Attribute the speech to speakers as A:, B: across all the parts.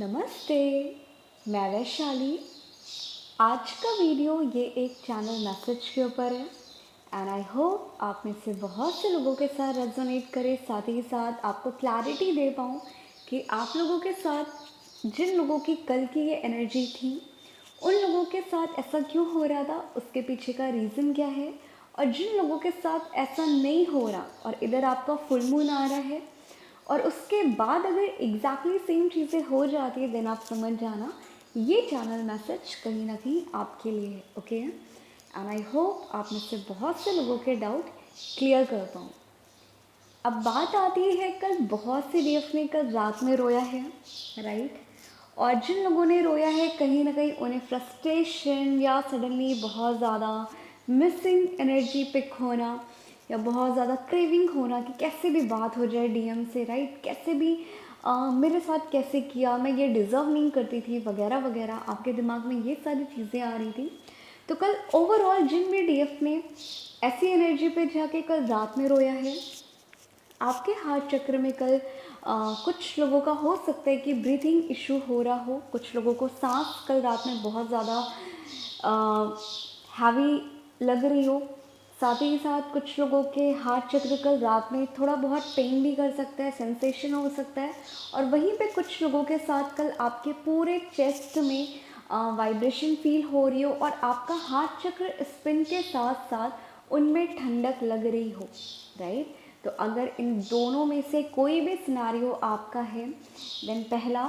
A: नमस्ते। मैं वैशाली। आज का वीडियो ये एक चैनल मैसेज के ऊपर है एंड आई होप आप में से बहुत से लोगों के साथ रेजोनेट करे, साथ ही साथ आपको क्लैरिटी दे पाऊँ कि आप लोगों के साथ जिन लोगों की कल की ये एनर्जी थी उन लोगों के साथ ऐसा क्यों हो रहा था, उसके पीछे का रीज़न क्या है, और जिन लोगों के साथ ऐसा नहीं हो रहा और इधर आपका फुल मून आ रहा है और उसके बाद अगर एग्जैक्टली सेम चीज़ें हो जाती है, देन आप समझ जाना ये चैनल मैसेज कहीं ना कहीं आपके लिए है। ओके, एंड आई होप आप में से बहुत से लोगों के डाउट क्लियर कर पाऊँ। अब बात आती है, कल बहुत से डीएफ ने कल रात में रोया है, राइट। और जिन लोगों ने रोया है कहीं ना कहीं उन्हें फ्रस्ट्रेशन या सडनली बहुत ज़्यादा मिसिंग एनर्जी पिक होना या बहुत ज़्यादा क्रेविंग होना कि कैसे भी बात हो जाए डीएम से, राइट, कैसे भी मेरे साथ कैसे किया, मैं ये डिज़र्व नहीं करती थी वगैरह वगैरह, आपके दिमाग में ये सारी चीज़ें आ रही थी। तो कल ओवरऑल जिन भी डीएफ ने ऐसी एनर्जी पे जाके कल रात में रोया है, आपके हार्ट चक्र में कल कुछ लोगों का हो सकता है कि ब्रीथिंग इशू हो रहा हो, कुछ लोगों को सांस कल रात में बहुत ज़्यादा हैवी लग रही हो, साथ ही साथ कुछ लोगों के हार्ट चक्र कल रात में थोड़ा बहुत पेन भी कर सकता है, सेंसेशन हो सकता है। और वहीं पे कुछ लोगों के साथ कल आपके पूरे चेस्ट में वाइब्रेशन फील हो रही हो और आपका हार्ट चक्र स्पिन के साथ साथ उनमें ठंडक लग रही हो, राइट। तो अगर इन दोनों में से कोई भी सिनारियो आपका है, देन पहला,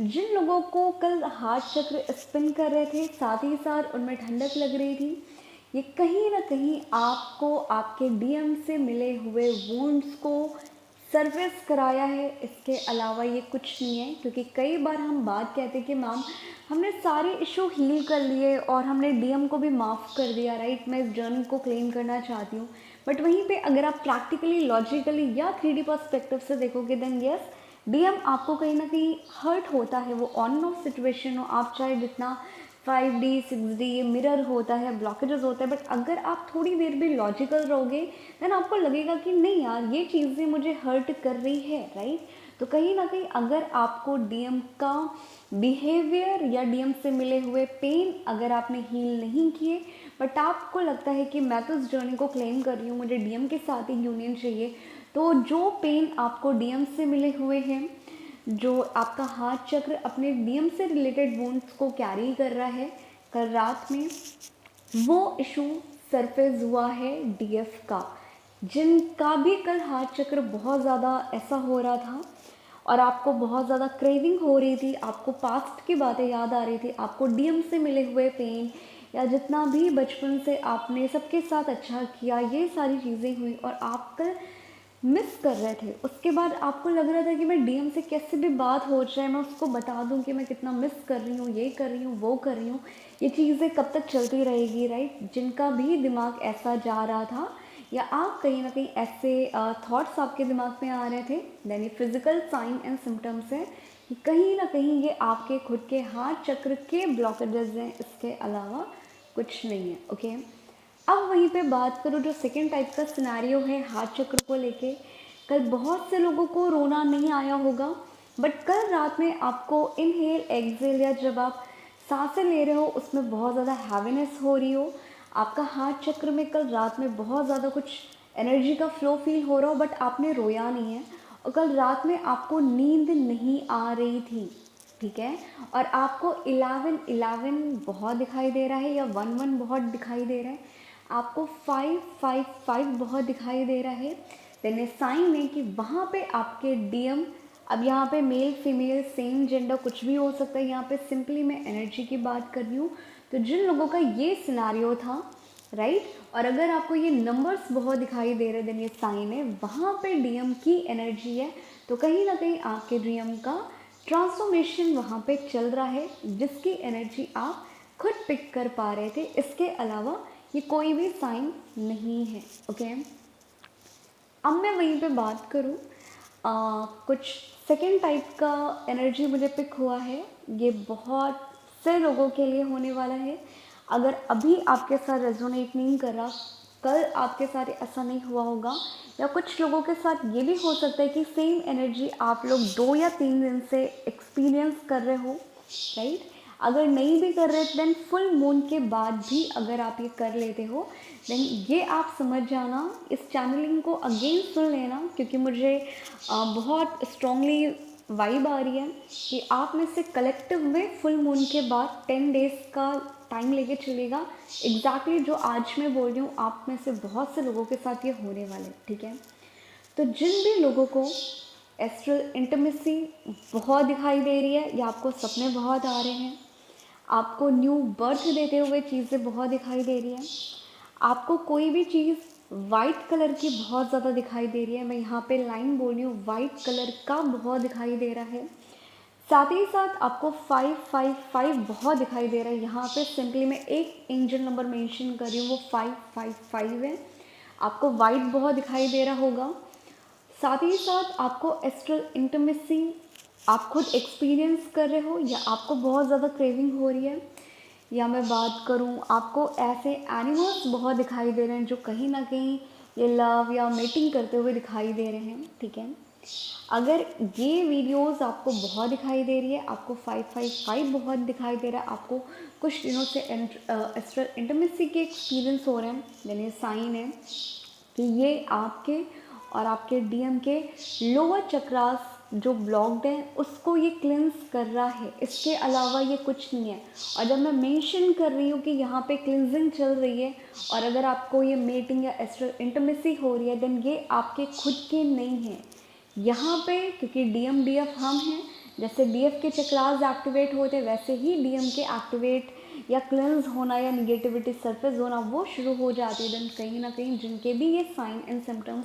A: जिन लोगों को कल हार्ट चक्र स्पिन कर रहे थे साथ ही साथ उनमें ठंडक लग रही थी, ये कहीं ना कहीं आपको आपके डीएम से मिले हुए वुंड्स को सर्विस कराया है। इसके अलावा ये कुछ नहीं है, क्योंकि कई बार हम बात कहते हैं कि मैम हमने सारे इशू हील कर लिए और हमने डीएम को भी माफ़ कर दिया, राइट, मैं इस जर्नी को क्लेम करना चाहती हूँ। बट वहीं पे अगर आप प्रैक्टिकली, लॉजिकली या 3D पर्सपेक्टिव से देखोगे, देन यस, डीएम आपको कहीं ना कहीं हर्ट होता है। वो ऑन ऑफ सिचुएशन हो, आप चाहे जितना 5D 6D ये मिरर होता है, ब्लॉकेजेस होता है, बट अगर आप थोड़ी देर भी लॉजिकल रहोगे देन आपको लगेगा कि नहीं यार, ये चीज़ें मुझे हर्ट कर रही है, राइट। तो कहीं ना कहीं अगर आपको डीएम का बिहेवियर या डीएम से मिले हुए पेन अगर आपने हील नहीं किए, बट आपको लगता है कि मैं तो इस जर्नी को क्लेम कर रही हूँ, मुझे डीएम के साथ ही यूनियन चाहिए, तो जो पेन आपको डीएम से मिले हुए हैं, जो आपका हार्ट चक्र अपने डीएम से रिलेटेड वुंड्स को कैरी कर रहा है, कल रात में वो इशू सरफेस हुआ है डीएफ का। जिनका भी कल हार्ट चक्र बहुत ज़्यादा ऐसा हो रहा था और आपको बहुत ज़्यादा क्रेविंग हो रही थी, आपको पास्ट की बातें याद आ रही थी, आपको डीएम से मिले हुए पेन या जितना भी बचपन से आपने सबके साथ अच्छा किया, ये सारी चीज़ें हुई और आप कल मिस कर रहे थे। उसके बाद आपको लग रहा था कि मैं डीएम से कैसे भी बात हो जाए, मैं उसको बता दूं कि मैं कितना मिस कर रही हूँ, ये कर रही हूँ, वो कर रही हूँ, ये चीज़ें कब तक चलती रहेगी, राइट। जिनका भी दिमाग ऐसा जा रहा था या आप कहीं ना कहीं ऐसे थॉट्स आपके दिमाग में आ रहे थे, देन ये फिजिकल साइन एंड सिम्टम्स है कि कहीं ना कहीं ये आपके खुद के हार्ट चक्र के ब्लॉकेजेस हैं, इसके अलावा कुछ नहीं है। ओके, अब वहीं पे बात करूँ जो सेकेंड टाइप का सिनेरियो है हार्ट चक्र को लेके, कल बहुत से लोगों को रोना नहीं आया होगा, बट कल रात में आपको इनहेल एक्सहेल या जब आप सांसें ले रहे हो उसमें बहुत ज़्यादा हैवीनेस हो रही हो, आपका हार्ट चक्र में कल रात में बहुत ज़्यादा कुछ एनर्जी का फ्लो फील हो रहा हो, बट आपने रोया नहीं है और कल रात में आपको नींद नहीं आ रही थी, ठीक है, और आपको 11-11 बहुत दिखाई दे रहा है या 1-1 बहुत दिखाई दे रहा है, आपको 5-5-5 बहुत दिखाई दे रहा है, देन ये साइन है कि वहाँ पे आपके डीएम, अब यहाँ पे मेल फीमेल सेम जेंडर कुछ भी हो सकता है, यहाँ पे सिंपली मैं एनर्जी की बात कर रही हूँ। तो जिन लोगों का ये सिनारियो था, राइट, और अगर आपको ये नंबर्स बहुत दिखाई दे रहे, देन ये साइन है वहाँ पे डीएम की एनर्जी है, तो कहीं ना कहीं आपके डीएम का ट्रांसफॉर्मेशन वहाँ पे चल रहा है, जिसकी एनर्जी आप खुद पिक कर पा रहे थे। इसके अलावा ये कोई भी साइन नहीं है। ओके, अब मैं वहीं पे बात करूँ, कुछ सेकेंड टाइप का एनर्जी मुझे पिक हुआ है, ये बहुत से लोगों के लिए होने वाला है। अगर अभी आपके साथ रेजोनेट नहीं कर रहा, कल आपके साथ ऐसा नहीं हुआ होगा, या कुछ लोगों के साथ ये भी हो सकता है कि सेम एनर्जी आप लोग 2 या 3 दिन से एक्सपीरियंस कर रहे हो, राइट। अगर नहीं भी कर रहे देन फुल मून के बाद भी अगर आप ये कर लेते हो देन ये आप समझ जाना, इस चैनलिंग को अगेन सुन लेना, क्योंकि मुझे बहुत स्ट्रांगली वाइब आ रही है कि आप में से कलेक्टिव में फुल मून के बाद 10 डेज़ का टाइम लेके चलेगा। एग्जैक्टली जो आज मैं बोल रही हूँ आप में से बहुत से लोगों के साथ ये होने वाले, ठीक है। तो जिन भी लोगों को एस्ट्रल इंटीमेसी बहुत दिखाई दे रही है, या आपको सपने बहुत आ रहे हैं, आपको न्यू बर्थ देते हुए चीज़ें बहुत दिखाई दे रही हैं, आपको कोई भी चीज़ वाइट कलर की बहुत ज़्यादा दिखाई दे रही है, मैं यहाँ पे लाइन बोल रही हूँ, वाइट कलर का बहुत दिखाई दे रहा है। साथ ही साथ आपको 555 बहुत दिखाई दे रहा है। यहाँ पे सिंपली मैं एक एंजल नंबर मेंशन कर रही हूँ, वो 555 है। आपको वाइट बहुत दिखाई दे रहा होगा। साथ ही साथ आपको एस्ट्रल इंटीमेसी आप खुद एक्सपीरियंस कर रहे हो, या आपको बहुत ज़्यादा क्रेविंग हो रही है, या मैं बात करूँ आपको ऐसे एनिमल्स बहुत दिखाई दे रहे हैं जो कहीं ना कहीं ये लव या मीटिंग करते हुए दिखाई दे रहे हैं, ठीक है। अगर ये वीडियोस आपको बहुत दिखाई दे रही है, आपको 555 बहुत दिखाई दे रहा है, आपको कुछ दिनों से एस्ट्रल इंटीमेसी के एक्सपीरियंस हो रहे हैं, यानी साइन है कि ये आपके और आपके डीएम के लोअर चक्रास जो ब्लॉक्ड हैं उसको ये क्लिंस कर रहा है, इसके अलावा ये कुछ नहीं है। और जब मैं मेंशन कर रही हूँ कि यहाँ पे क्लिनजिंग चल रही है, और अगर आपको ये मीटिंग या एस्ट्रल इंटीमेसी हो रही है देन ये आपके खुद के नहीं है। यहाँ पे क्योंकि डीएम डीएफ हम हैं, जैसे डीएफ के चक्रास एक्टिवेट होते वैसे ही डीएम के एक्टिवेट या क्लेंस होना या निगेटिविटी सरफेस होना वो शुरू हो जाती है। देन कहीं ना कहीं जिनके भी ये साइन एंड सिम्टम्स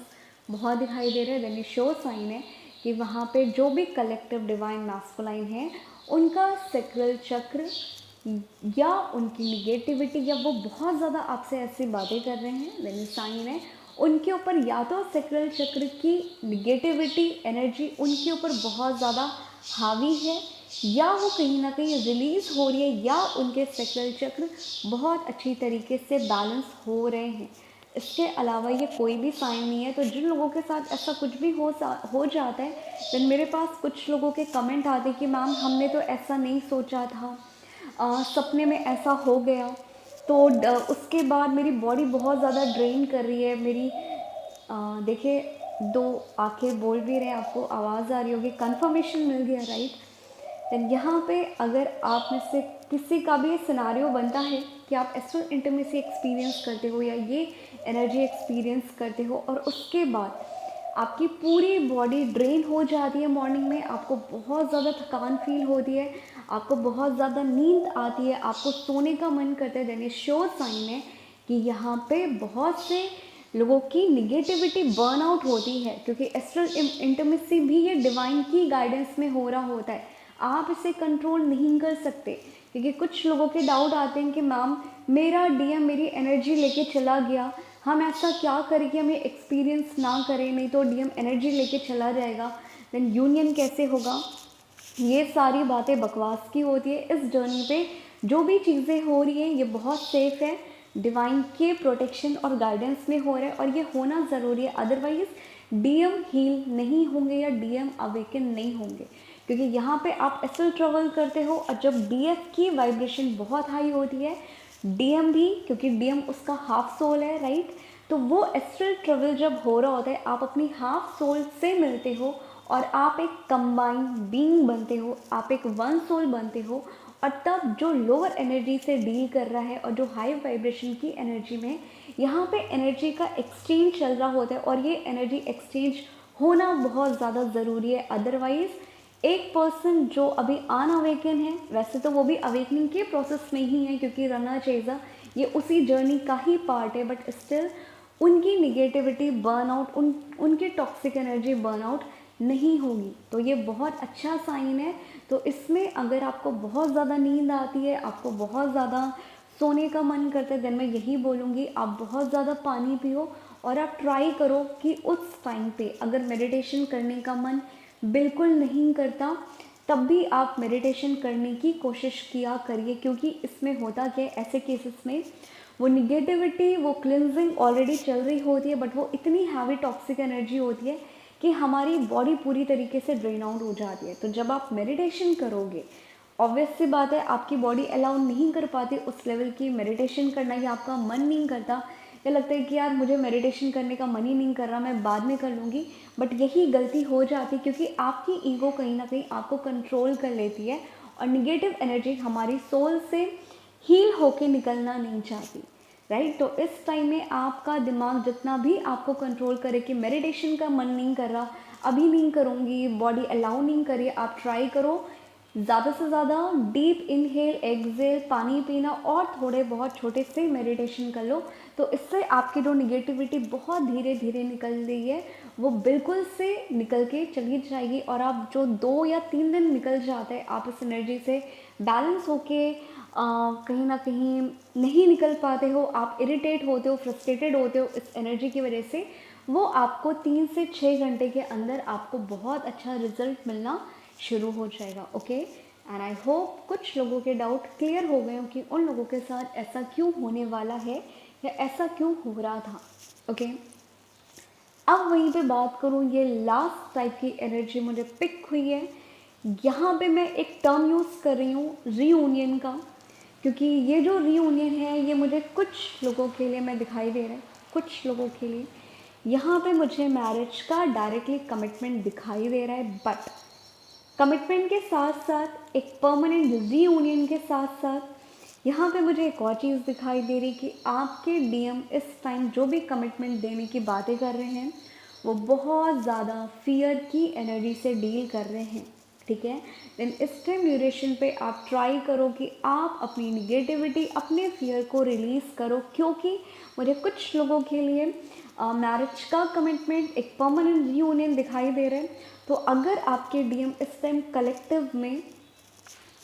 A: बहुत दिखाई दे रहे हैं देन ये श्योर साइन है कि वहाँ पे जो भी कलेक्टिव डिवाइन मैस्कुलाइन है उनका सेक्रल चक्र या उनकी निगेटिविटी या वो बहुत ज़्यादा आपसे ऐसी बातें कर रहे हैं, देन साइन है उनके ऊपर या तो सेक्रल चक्र की निगेटिविटी एनर्जी उनके ऊपर बहुत ज़्यादा हावी है, या वो कहीं ना कहीं रिलीज़ हो रही है, या उनके सेक्रल चक्र बहुत अच्छी तरीके से बैलेंस हो रहे हैं। इसके अलावा ये कोई भी साइन नहीं है। तो जिन लोगों के साथ ऐसा कुछ भी हो जाता है देन मेरे पास कुछ लोगों के कमेंट आते कि मैम हमने तो ऐसा नहीं सोचा था, सपने में ऐसा हो गया, तो उसके बाद मेरी बॉडी बहुत ज़्यादा ड्रेन कर रही है मेरी। देखिए 2 आंखें बोल भी रहे हैं, आपको आवाज़ आ रही होगी, कंफर्मेशन मिल गया, राइट। देन यहाँ पे अगर आप में से किसी का भी ये सिनारियो बनता है कि आप एस्ट्रल इंटीमेसी एक्सपीरियंस करते हो या ये एनर्जी एक्सपीरियंस करते हो और उसके बाद आपकी पूरी बॉडी ड्रेन हो जाती है, मॉर्निंग में आपको बहुत ज़्यादा थकान फील होती है, आपको बहुत ज़्यादा नींद आती है, आपको सोने का मन करता है, देन ये श्योर साइन है कि यहाँ पे बहुत से लोगों की निगेटिविटी बर्न आउट होती है, क्योंकि एस्ट्रल इंटीमेसी भी ये डिवाइन की गाइडेंस में हो रहा होता है। आप इसे कंट्रोल नहीं कर सकते, क्योंकि कुछ लोगों के डाउट आते हैं कि मैम मेरा डीएम मेरी एनर्जी लेके चला गया, हम ऐसा क्या करें कि हम ये एक्सपीरियंस ना करें, नहीं तो डीएम एनर्जी लेके चला जाएगा, देन यूनियन कैसे होगा। ये सारी बातें बकवास की होती है। इस जर्नी पे जो भी चीज़ें हो रही हैं ये बहुत सेफ है, डिवाइन के प्रोटेक्शन और गाइडेंस में हो रहा है, और ये होना ज़रूरी है, अदरवाइज़ डीएम हील नहीं होंगे या डीएम अवेकन नहीं होंगे। क्योंकि यहाँ पे आप एस्ट्रल ट्रेवल करते हो और जब डीएफ की वाइब्रेशन बहुत हाई होती है, डीएम भी, क्योंकि डीएम उसका हाफ सोल है, राइट, तो वो एस्ट्रल ट्रेवल जब हो रहा होता है आप अपनी हाफ सोल से मिलते हो और आप एक कंबाइन बीइंग बनते हो, आप एक वन सोल बनते हो, और तब जो लोअर एनर्जी से डील कर रहा है और जो हाई वाइब्रेशन की एनर्जी में यहाँ पे एनर्जी का एक्सचेंज चल रहा होता है, और ये एनर्जी एक्सचेंज होना बहुत ज़्यादा ज़रूरी है। अदरवाइज़ एक पर्सन जो अभी अनअवेकन है, वैसे तो वो भी अवेकनिंग के प्रोसेस में ही है क्योंकि रना चेज़ा ये उसी जर्नी का ही पार्ट है, बट स्टिल उनकी निगेटिविटी बर्नआउट उनकी टॉक्सिक एनर्जी बर्नआउट नहीं होगी, तो ये बहुत अच्छा साइन है। तो इसमें अगर आपको बहुत ज़्यादा नींद आती है, आपको बहुत ज़्यादा सोने का मन करता है, देन मैं यही बोलूँगी आप बहुत ज़्यादा पानी पियो, और आप ट्राई करो कि उस टाइम पे अगर मेडिटेशन करने का मन बिल्कुल नहीं करता तब भी आप मेडिटेशन करने की कोशिश किया करिए, क्योंकि इसमें होता क्या है ऐसे केसेस में वो निगेटिविटी, वो क्लिनजिंग ऑलरेडी चल रही होती है, बट वो इतनी हैवी टॉक्सिक एनर्जी होती है कि हमारी बॉडी पूरी तरीके से ड्रेन आउट हो जाती है। तो जब आप मेडिटेशन करोगे, ऑब्वियस सी बात है आपकी बॉडी अलाउ नहीं कर पाती उस लेवल की मेडिटेशन करना, या आपका मन नहीं करता, या लगता है कि यार मुझे मेडिटेशन करने का मन ही नहीं कर रहा, मैं बाद में कर लूँगी। बट यही गलती हो जाती, क्योंकि आपकी ईगो कहीं ना कहीं आपको कंट्रोल कर लेती है और निगेटिव एनर्जी हमारी सोल से हील होके निकलना नहीं चाहती, राइट। तो इस टाइम में आपका दिमाग जितना भी आपको कंट्रोल करे कि मेडिटेशन का मन नहीं कर रहा, अभी नहीं करूँगी, बॉडी अलाउ नहीं करिए, आप ट्राई करो ज़्यादा से ज़्यादा डीप इनहेल एक्सहेल पानी पीना और थोड़े बहुत छोटे से मेडिटेशन कर लो। तो इससे आपकी जो निगेटिविटी बहुत धीरे धीरे निकल रही है वो बिल्कुल से निकल के चली जाएगी, और आप जो 2 या 3 दिन निकल जाते हैं आप इस एनर्जी से बैलेंस होके कहीं ना कहीं नहीं निकल पाते हो, आप इरिटेट होते हो, फ्रस्ट्रेटेड होते हो इस एनर्जी की वजह से, वो आपको 3 से 6 घंटे के अंदर आपको बहुत अच्छा रिजल्ट मिलना शुरू हो जाएगा। ओके, एंड आई होप कुछ लोगों के डाउट क्लियर हो गए हो कि उन लोगों के साथ ऐसा क्यों होने वाला है या ऐसा क्यों हो रहा था। ओके, अब वहीं पे बात करूँ, ये लास्ट टाइप की एनर्जी मुझे पिक हुई है। यहाँ पे मैं एक टर्म यूज़ कर रही हूँ रीयूनियन का, क्योंकि ये जो रीयूनियन है ये मुझे कुछ लोगों के लिए मैं दिखाई दे रहा है, कुछ लोगों के लिए यहाँ पे मुझे मैरिज का डायरेक्टली कमिटमेंट दिखाई दे रहा है, बट कमिटमेंट के साथ साथ एक परमानेंट रीयूनियन के साथ साथ यहाँ पे मुझे एक और चीज़ दिखाई दे रही कि आपके डीएम इस टाइम जो भी कमिटमेंट देने की बातें कर रहे हैं वो बहुत ज़्यादा फियर की एनर्जी से डील कर रहे हैं, ठीक है। देन इस टाइम ड्यूरेशन पे आप ट्राई करो कि आप अपनी निगेटिविटी, अपने फियर को रिलीज़ करो, क्योंकि मुझे कुछ लोगों के लिए मैरिज का कमिटमेंट, एक परमानेंट रीयूनियन दिखाई दे रहा है। तो अगर आपके डीएम इस टाइम कलेक्टिव में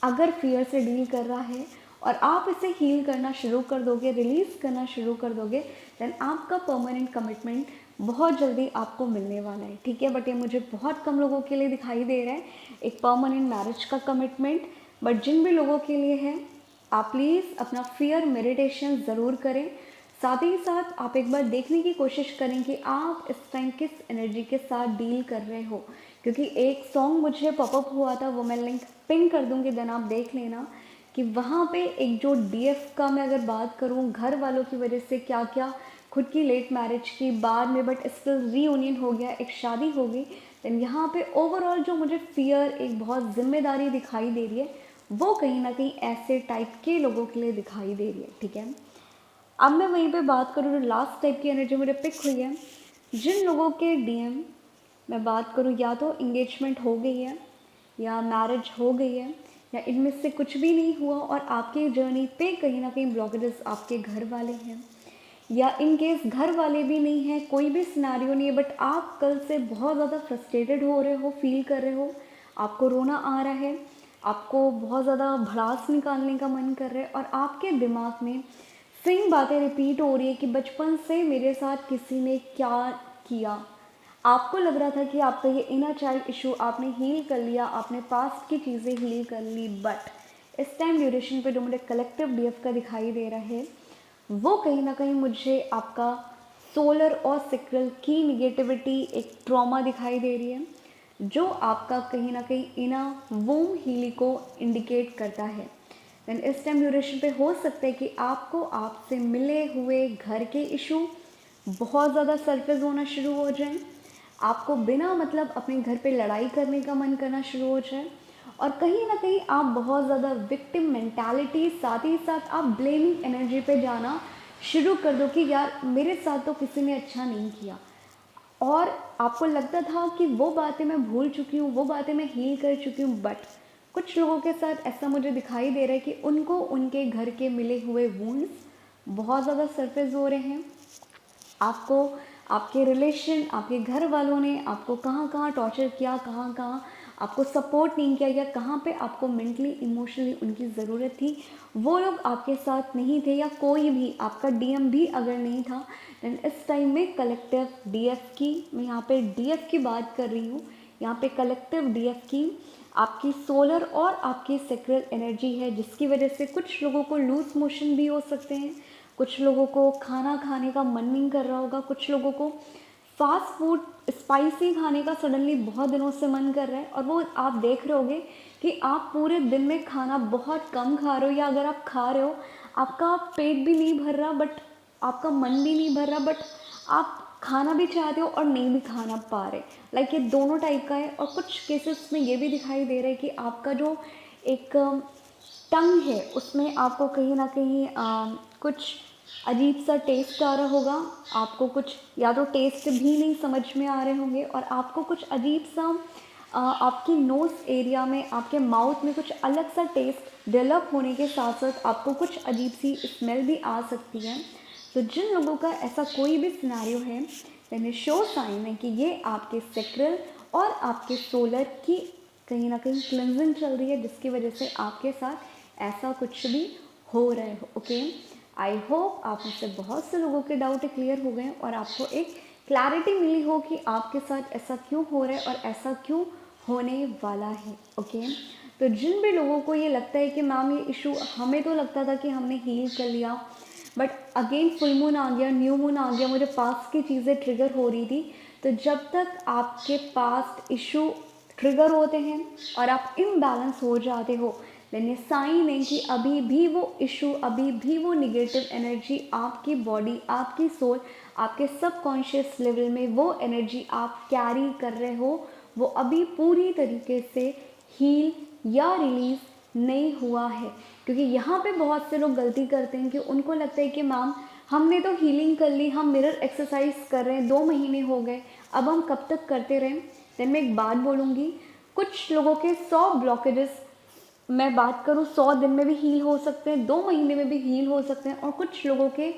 A: अगर फियर से डील कर रहा है और आप इसे हील करना शुरू कर दोगे, रिलीज़ करना शुरू कर दोगे, देन आपका परमानेंट कमिटमेंट बहुत जल्दी आपको मिलने वाला है, ठीक है। बट ये मुझे बहुत कम लोगों के लिए दिखाई दे रहा है एक परमानेंट मैरिज का कमिटमेंट। बट जिन भी लोगों के लिए है, आप प्लीज़ अपना फियर मेडिटेशन ज़रूर करें। साथ ही साथ आप एक बार देखने की कोशिश करें कि आप इस टाइम किस एनर्जी के साथ डील कर रहे हो, क्योंकि एक सॉन्ग मुझे पॉपअप हुआ था, वो मैं लिंक पिन कर दूँगी, देन आप देख लेना कि वहाँ पे एक जो डीएफ का मैं अगर बात करूँ, घर वालों की वजह से क्या क्या, खुद की लेट मैरिज की बाद में बट स्टिल रीयूनियन हो गया, एक शादी हो गई, देन यहाँ पे ओवरऑल जो मुझे फियर, एक बहुत जिम्मेदारी दिखाई दे रही है, वो कहीं ना कहीं ऐसे टाइप के लोगों के लिए दिखाई दे रही है, ठीक है। अब मैं वहीं पे बात करूँ, जो लास्ट टाइप की एनर्जी मुझे पिक हुई है, जिन लोगों के डीएम मैं बात करूँ, या तो इंगेजमेंट हो गई है या मैरिज हो गई है या इनमें से कुछ भी नहीं हुआ और आपके जर्नी पे कहीं ना कहीं ब्लॉकेजेस आपके घर वाले हैं, या इन केस घर वाले भी नहीं हैं, कोई भी सिनेरियो नहीं है, बट आप कल से बहुत ज़्यादा फ्रस्ट्रेटेड हो रहे हो, फील कर रहे हो, आपको रोना आ रहा है, आपको बहुत ज़्यादा भड़ास निकालने का मन कर रहा है, और आपके दिमाग में सेम बातें रिपीट हो रही है कि बचपन से मेरे साथ किसी ने क्या किया। आपको लग रहा था कि आपका ये इनर चाइल्ड इशू आपने हील कर लिया, आपने पास्ट की चीज़ें हील कर ली, बट इस टाइम ड्यूरेशन पे जो मुझे कलेक्टिव डीएफ का दिखाई दे रहा है वो कहीं ना कहीं मुझे आपका सोलर और सेक्रल की निगेटिविटी, एक ट्रॉमा दिखाई दे रही है, जो आपका कहीं ना कहीं इनर वूम हीलिंग को इंडिकेट करता है। देन इस टाइम ड्यूरेशन पे हो सकता है कि आपको आपसे मिले हुए घर के इशू बहुत ज़्यादा सरफेस होना शुरू हो जाएं, आपको बिना मतलब अपने घर पे लड़ाई करने का मन करना शुरू हो जाए, और कहीं ना कहीं आप बहुत ज़्यादा विक्टिम मेंटालिटी, साथ ही साथ आप ब्लेमिंग एनर्जी पे जाना शुरू कर दो कि यार मेरे साथ तो किसी ने अच्छा नहीं किया, और आपको लगता था कि वो बातें मैं भूल चुकी हूँ, वो बातें मैं हील कर चुकी हूँ, बट कुछ लोगों के साथ ऐसा मुझे दिखाई दे रहा है कि उनको उनके घर के मिले हुए वुंड्स बहुत ज़्यादा सरफेस हो रहे हैं। आपको आपके रिलेशन, आपके घर वालों ने आपको कहाँ कहाँ टॉर्चर किया, कहाँ कहाँ आपको सपोर्ट नहीं किया, या कहाँ पे आपको मेंटली इमोशनली उनकी ज़रूरत थी, वो लोग आपके साथ नहीं थे, या कोई भी आपका डीएम भी अगर नहीं था, देन इस टाइम में कलेक्टिव डीएफ की, मैं यहाँ पे डीएफ की बात कर रही हूँ, यहाँ पे कलेक्टिव डीएफ की आपकी सोलर और आपकी सेक्रल एनर्जी है, जिसकी वजह से कुछ लोगों को लूज मोशन भी हो सकते हैं, कुछ लोगों को खाना खाने का मन नहीं कर रहा होगा, कुछ लोगों को फास्ट फूड स्पाइसी खाने का सडनली बहुत दिनों से मन कर रहा है, और वो आप देख रहे होगे कि आप पूरे दिन में खाना बहुत कम खा रहे हो, या अगर आप खा रहे हो आपका पेट भी नहीं भर रहा, बट आपका मन भी नहीं भर रहा, बट आप खाना भी चाहते हो और नहीं भी खाना पा रहे। लाइक ये दोनों टाइप का है। और कुछ केसेस में ये भी दिखाई दे रहा है कि आपका जो एक टंग है उसमें आपको कहीं ना कहीं कुछ अजीब सा टेस्ट आ रहा होगा, आपको कुछ या तो टेस्ट भी नहीं समझ में आ रहे होंगे, और आपको कुछ अजीब सा आपकी नोज़ एरिया में, आपके माउथ में कुछ अलग सा टेस्ट डेवलप होने के साथ साथ आपको कुछ अजीब सी स्मेल भी आ सकती है। तो जिन लोगों का ऐसा कोई भी सिनेरियो है, यानी शो साइन है कि ये आपके सेक्रल और आपके सोलर की कहीं ना कहीं क्लिनजिंग चल रही है, जिसकी वजह से आपके साथ ऐसा कुछ भी हो रहा है। ओके, आई होप आप मुझसे बहुत से लोगों के डाउट क्लियर हो गए और आपको एक क्लैरिटी मिली हो कि आपके साथ ऐसा क्यों हो रहा है और ऐसा क्यों होने वाला है। ओके, तो जिन भी लोगों को ये लगता है कि मैम ये इशू हमें तो लगता था कि हमने हील कर लिया, बट अगेन फुल मून आ गया, न्यू मून आ गया, मुझे पास्ट की चीज़ें ट्रिगर हो रही थी। तो जब तक आपके पास्ट इशू ट्रिगर होते हैं और आप इम्बैलेंस हो जाते हो, देन ये साइन है कि अभी भी वो इशू, अभी भी वो निगेटिव एनर्जी आपकी बॉडी, आपकी सोल, आपके सबकॉन्शियस लेवल में वो एनर्जी आप कैरी कर रहे हो, वो अभी पूरी तरीके से हील या रिलीज़ नहीं हुआ है। क्योंकि यहाँ पे बहुत से लोग गलती करते हैं कि उनको लगता है कि मैम हमने तो हीलिंग कर ली, हम मिरर एक्सरसाइज कर रहे हैं, 2 महीने हो गए, अब हम कब तक करते रहें। देन मैं एक बात बोलूँगी, कुछ लोगों के 100 ब्लॉकेजेस, मैं बात करूँ 100 दिन में भी हील हो सकते हैं, 2 महीने में भी हील हो सकते हैं, और कुछ लोगों के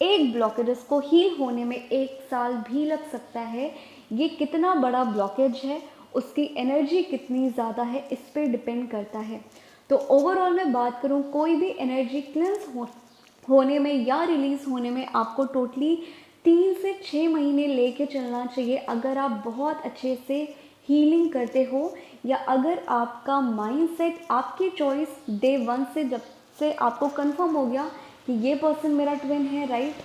A: एक ब्लॉकेजेस को हील होने में 1 साल भी लग सकता है। ये कितना बड़ा ब्लॉकेज है, उसकी एनर्जी कितनी ज़्यादा है, इस पर डिपेंड करता है। तो ओवरऑल मैं बात करूँ, कोई भी एनर्जी क्लियर होने में या रिलीज़ होने में आपको टोटली 3 से 6 महीने लेके चलना चाहिए, अगर आप बहुत अच्छे से हीलिंग करते हो, या अगर आपका माइंडसेट, आपकी चॉइस डे 1 से, जब से आपको कंफर्म हो गया कि ये पर्सन मेरा ट्विन है, राइट,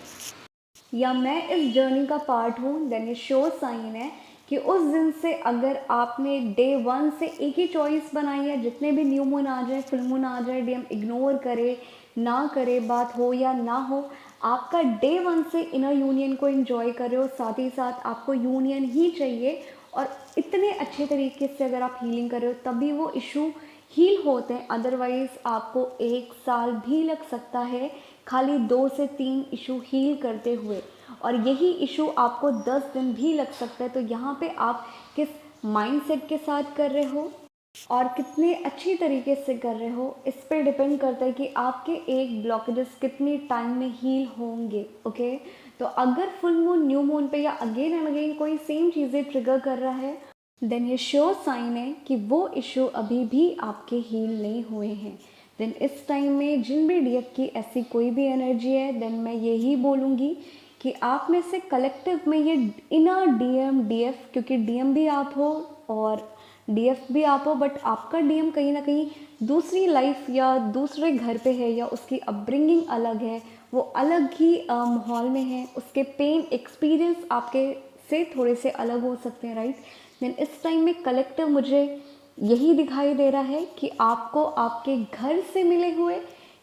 A: या मैं इस जर्नी का पार्ट हूँ, देन ये शो साइन है कि उस दिन से अगर आपने डे 1 से एक ही चॉइस बनाई है, जितने भी न्यू मून आ जाए, फुल मून आ जाए, डीएम इग्नोर करे ना करे, बात हो या ना हो, आपका डे 1 से इनर यूनियन को एंजॉय कर रहे हो, साथ ही साथ आपको यूनियन ही चाहिए, और इतने अच्छे तरीके से अगर आप हीलिंग कर रहे हो तभी वो इशू हील होते हैं। अदरवाइज़ आपको 1 साल भी लग सकता है खाली 2 से 3 इशू हील करते हुए, और यही इशू आपको 10 दिन भी लग सकता है। तो यहाँ पे आप किस माइंडसेट के साथ कर रहे हो और कितने अच्छी तरीके से कर रहे हो, इस पर डिपेंड करता है कि आपके एक ब्लॉकेजेस कितने टाइम में हील होंगे। ओके, तो अगर फुल मून, न्यू मून पे या अगेन एंड अगेन कोई सेम चीज़ें ट्रिगर कर रहा है, देन ये श्योर साइन है कि वो इशू अभी भी आपके हील नहीं हुए हैं। देन इस टाइम में जिन भी डीएफ की ऐसी कोई भी एनर्जी है, देन मैं यही बोलूँगी कि आप में से कलेक्टिव में ये इनर डीएम डीएफ, क्योंकि डीएम भी आप हो और डीएफ भी आप हो, बट आपका डीएम कहीं ना कहीं दूसरी लाइफ या दूसरे घर पे है, या उसकी अपब्रिंगिंग अलग है, वो अलग ही माहौल में है, उसके पेन एक्सपीरियंस आपके से थोड़े से अलग हो सकते हैं, राइट। देन इस टाइम में कलेक्टिव मुझे यही दिखाई दे रहा है कि आपको आपके घर से मिले हुए,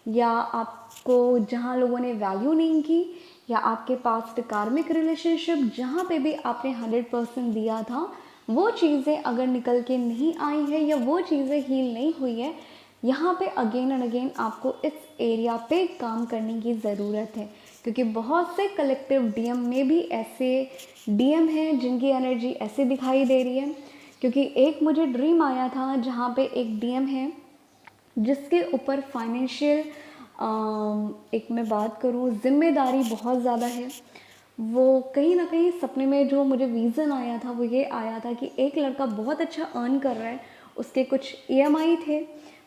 A: या आपको जहाँ लोगों ने वैल्यू नहीं की, या आपके पास्ट कार्मिक रिलेशनशिप जहाँ पे भी आपने 100% दिया था, वो चीज़ें अगर निकल के नहीं आई है या वो चीज़ें हील नहीं हुई है, यहाँ पे अगेन एंड अगेन आपको इस एरिया पे काम करने की ज़रूरत है। क्योंकि बहुत से कलेक्टिव डीएम में भी ऐसे डीएम हैं जिनकी एनर्जी ऐसे दिखाई दे रही है। क्योंकि एक मुझे ड्रीम आया था जहाँ पे एक डीएम है जिसके ऊपर फाइनेंशियल, एक मैं बात करूँ, जिम्मेदारी बहुत ज़्यादा है। वो कहीं ना कहीं सपने में जो मुझे विज़न आया था वो ये आया था कि एक लड़का बहुत अच्छा अर्न कर रहा है, उसके कुछ ईएमआई थे,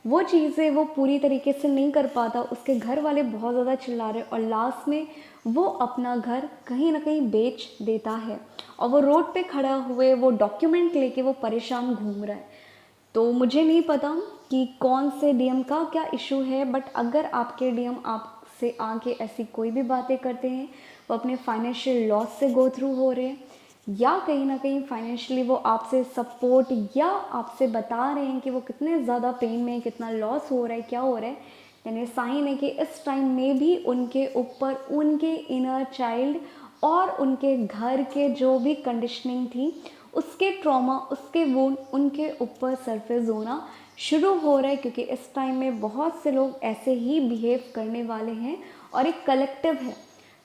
A: वो चीज़ें वो पूरी तरीके से नहीं कर पाता, उसके घर वाले बहुत ज़्यादा चिल्ला रहे, और लास्ट में वो अपना घर कहीं ना कहीं बेच देता है, और वो रोड पे खड़ा हुए वो डॉक्यूमेंट लेके वो परेशान घूम रहा है। तो मुझे नहीं पता कि कौन से डीएम का क्या इशू है, बट अगर आपके डीएम आपसे से आके ऐसी कोई भी बातें करते हैं, वो अपने फाइनेंशियल लॉस से गो थ्रू हो रहे हैं, या कहीं ना कहीं फाइनेंशियली वो आपसे सपोर्ट या आपसे बता रहे हैं कि वो कितने ज़्यादा पेन में, कितना लॉस हो रहा है, क्या हो रहा है, यानी साइन है कि इस टाइम में भी उनके ऊपर उनके इनर चाइल्ड और उनके घर के जो भी कंडीशनिंग थी, उसके ट्रॉमा, उसके वुंड उनके ऊपर सरफेस होना शुरू हो रहा है। क्योंकि इस टाइम में बहुत से लोग ऐसे ही बिहेव करने वाले हैं और एक कलेक्टिव है।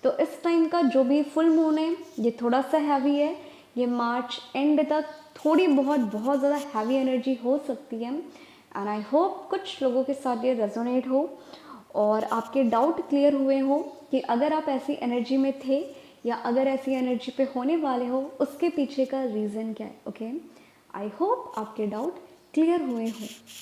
A: तो इस टाइम का जो भी फुल मून है ये थोड़ा सा हैवी है, ये मार्च एंड तक थोड़ी बहुत ज़्यादा हैवी एनर्जी हो सकती है। एंड आई होप कुछ लोगों के साथ ये रेजोनेट हो और आपके डाउट क्लियर हुए हो कि अगर आप ऐसी एनर्जी में थे या अगर ऐसी एनर्जी पे होने वाले हो, उसके पीछे का रीज़न क्या है। ओके, आई होप आपके डाउट क्लियर हुए हो।